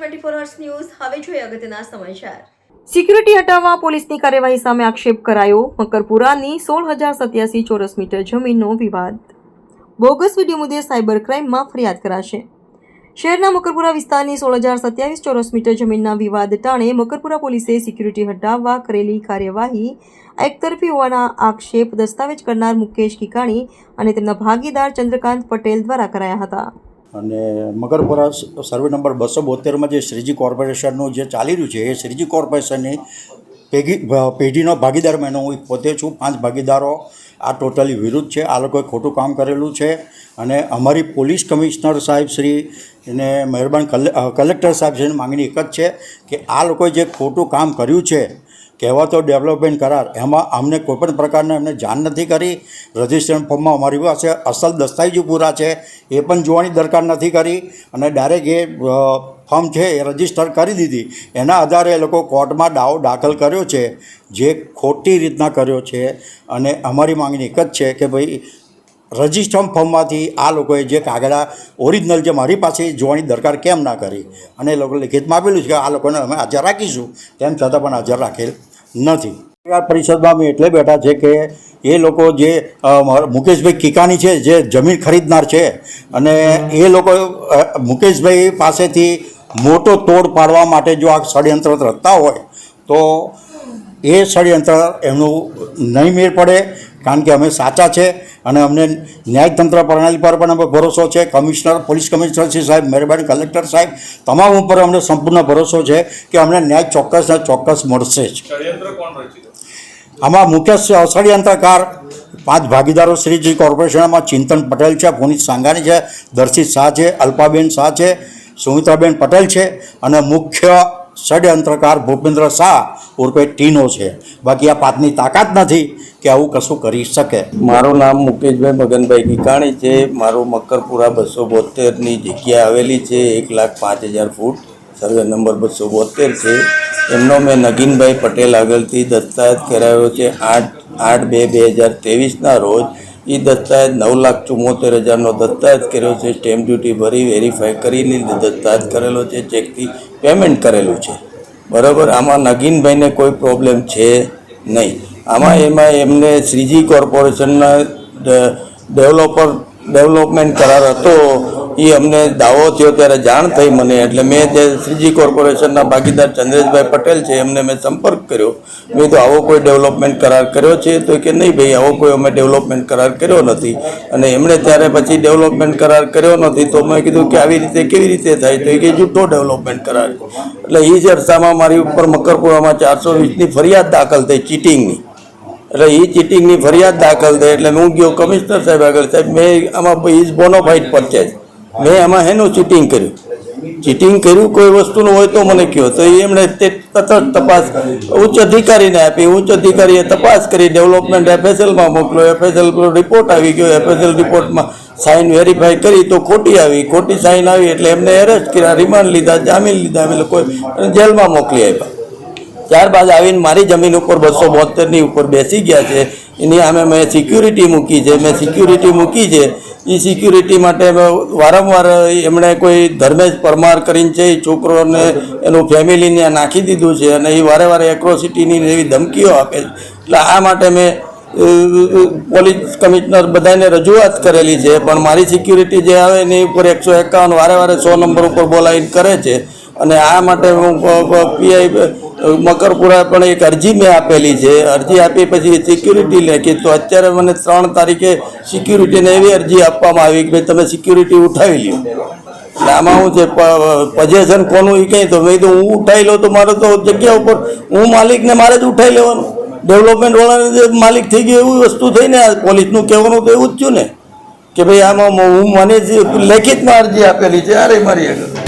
નમસ્કાર 24 hours news હવે જોઈએ અગત્યના સમાચાર। સિક્યુરિટી હટાવવા પોલીસની કાર્યવાહી સામે આક્ષેપ કરાયો। મકરપુરાની 16,087 ચોરસ મીટર જમીનનો વિવાદ। બોગસ વિડીયો મુદ્દે સાયબર ક્રાઇમમાં ફરિયાદ કરાશે। શહેરના મકરપુરા વિસ્તારની 16,027 ચોરસ મીટર જમીનના વિવાદ ટાણે મકરપુરા પોલીસે સિક્યુરિટી હટાવવા કરેલી કાર્યવાહી એકતરફી હોવાના આક્ષેપ દસ્તાવેજ કરનાર મુકેશ કિકાણી અને તેમના ભાગીદાર ચંદ્રકાંત પટેલ દ્વારા કરાયા હતા। અને મકરપુરા સર્વે નંબર 272માં જે શ્રીજી કોર્પોરેશનનું જે ચાલી રહ્યું છે એ શ્રીજી કોર્પોરેશનની પેઢીનો ભાગીદાર મેં હું પોતે છું। 5 ભાગીદારો આ ટોટલી વિરુદ્ધ છે। આ લોકોએ ખોટું કામ કરેલું છે અને અમારી પોલીસ કમિશનર સાહેબ શ્રી એને મહેરબાન કલેક્ટર સાહેબ શ્રીની માંગણી એક જ છે કે આ લોકોએ જે ખોટું કામ કર્યું છે કહેવાતો ડેવલપમેન્ટ કરાર એમાં અમને કોઈપણ પ્રકારના એમને જાણ નથી કરી। રજિસ્ટ્રેશન ફોર્મમાં અમારી પાસે અસલ દસ્તાવેજો પૂરા છે એ પણ જોવાની દરકાર નથી કરી અને ડાયરેક્ટ એ ફોર્મ છે એ રજિસ્ટર કરી દીધી। એના આધારે એ લોકો કોર્ટમાં દાવો દાખલ કર્યો છે જે ખોટી રીતના કર્યો છે અને અમારી માંગણી એક જ છે કે ભાઈ રજિસ્ટર ફોર્મમાંથી આ લોકોએ જે કાગળા ઓરિજિનલ જે મારી પાસે જોવાની દરકાર કેમ ના કરી અને એ લોકો લિખિતમાં આપેલું છે કે આ લોકોને અમે હાજર રાખીશું, તેમ છતાં પણ હાજર રાખેલ નથી। પત્રકાર પરિષદમાં અમે એટલે બેઠા છે કે એ લોકો જે મુકેશભાઈ કિકાણી છે જે જમીન ખરીદનાર છે અને એ લોકો મુકેશભાઈ પાસેથી મોટો તોડ પાડવા માટે જો આ ષડયંત્ર રચતા હોય તો એ ષડયંત્ર એમનું નહીં મેળ પડે, કારણ કે અમે સાચા છે અને અમને ન્યાયતંત્ર પ્રણાલી પર પણ અમે ભરોસો છે। કમિશનર પોલીસ કમિશનર શ્રી સાહેબ, મહેરબાની કલેક્ટર સાહેબ, તમામ ઉપર અમને સંપૂર્ણ ભરોસો છે કે અમને ન્યાય ચોક્કસ ને ચોક્કસ મળશે જ। આમાં મુખ્ય ષડયંત્રકાર 5 ભાગીદારો શ્રીજી કોર્પોરેશનમાં ચિંતન પટેલ છે, પુનિત સાંગાણી છે, દર્શિત શાહ છે, અલ્પાબેન શાહ છે, સુમિત્રાબેન પટેલ છે અને મુખ્ય ષડયંત્રકાર ભૂપેન્દ્ર શાહ ઉર્ફે ટીનો છે। બાકી આ 5ની તાકાત નથી કે આવું કશું કરી શકે। મારું નામ મુકેશભાઈ મગનભાઈ કિકાણી છે। મારું મકરપુરા 272ની જગ્યા આવેલી છે, 1,05,000 ફૂટ, સર્વે નંબર 272 છે। એમનો મેં નગીનભાઈ પટેલ આગળથી દસ્તાવેજ કરાવ્યો છે 8/2/2023ના રોજ। એ દસ્તાવેજ 9,74,000નો દસ્તાવેજ કર્યો છે, સ્ટેમ્પ ડ્યુટી ભરી વેરીફાઈ કરીને દસ્તાવેજ કરેલો છે, ચેકથી પેમેન્ટ કરેલું છે, બરાબર। આમાં નગીનભાઈને કોઈ પ્રોબ્લેમ છે નહીં। એમાં એમને શ્રીજી કોર્પોરેશનના ડેવલપમેન્ટ કરાર હતો એ અમને દાવો થયો ત્યારે જાણ થઈ મને, એટલે મેં જે શ્રીજી કોર્પોરેશનના ભાગીદાર ચંદ્રેશભાઈ પટેલ છે એમને મેં સંપર્ક કર્યો। મેં તો આવો કોઈ ડેવલપમેન્ટ કરાર કર્યો છે? તો કે નહીં ભાઈ, આવો કોઈ અમે ડેવલપમેન્ટ કરાર કર્યો નથી। અને એમણે ત્યારે પછી ડેવલપમેન્ટ કરાર કર્યો નથી તો મેં કીધું કે આવી રીતે કેવી રીતે થાય? તો એ કે જૂઠો ડેવલપમેન્ટ કરાર। એટલે એ જ અરસામાં મારી ઉપર મકરપુરામાં 420ની ફરિયાદ દાખલ થઈ ચીટિંગની। એટલે એ ચીટિંગની ફરિયાદ દાખલ થઈ એટલે હું ગયો કમિશનર સાહેબ આગળ, સાહેબ મેં આમાં ઇઝ બોનોફાઇડ પરચેજ, મેં આમાં એનું ચીટિંગ કર્યું કોઈ વસ્તુનું હોય તો મને કહો। તો એમણે તે તપાસ ઉચ્ચ અધિકારીને આપી, ઉચ્ચ અધિકારીએ તપાસ કરી, ડેવલપમેન્ટ FSLમાં મોકલ્યો, FSL રિપોર્ટ આવી ગયો, FSL રિપોર્ટમાં સાઇન વેરીફાઈ કરી તો ખોટી આવી, ખોટી સાઇન આવી એટલે એમને એરેસ્ટ કર્યા, રિમાન્ડ લીધા, જામીન લીધા, અમે લોકો જેલમાં મોકલી આપ્યા। ત્યારબાદ આવીને મારી જમીન ઉપર 272ની ઉપર બેસી ગયા છે। એની સામે મેં સિક્યુરિટી મૂકી છે, એ સિક્યુરિટી માટે વારંવાર એમણે કોઈ ધર્મેશ પરમાર કરીને છે એ છોકરોને એનું ફેમિલીને નાખી દીધું છે અને એ વારે એક્રોસિટીની એવી ધમકીઓ આપે છે। એટલે આ માટે મેં પોલીસ કમિશનર બધાને રજૂઆત કરેલી છે, પણ મારી સિક્યુરિટી જે આવે એની ઉપર 151 વારે 100 નંબર ઉપર બોલાવીને કરે છે। અને આ માટે હું પીઆઈ મકરપુરા પણ એક અરજી મેં આપેલી છે। અરજી આપી પછી સિક્યુરિટી લેખી તો અત્યારે મને 3 તારીખે સિક્યુરિટીને એવી અરજી આપવામાં આવી કે ભાઈ તમે સિક્યુરિટી ઉઠાવી લ્યો। એટલે આમાં હું છે પોઝેશન કોનું એ કંઈ તો મેં તો હું ઉઠાવી લઉં તો મારે તો જગ્યા ઉપર હું માલિકને મારે જ ઉઠાવી લેવાનું। ડેવલપમેન્ટ વાળાને જે માલિક થઈ ગયો એવી વસ્તુ થઈને પોલીસનું કહેવાનું તો એવું જ થયું ને કે ભાઈ આમાં હું મને જે લેખિતમાં અરજી આપેલી છે અરે મારી આગળ।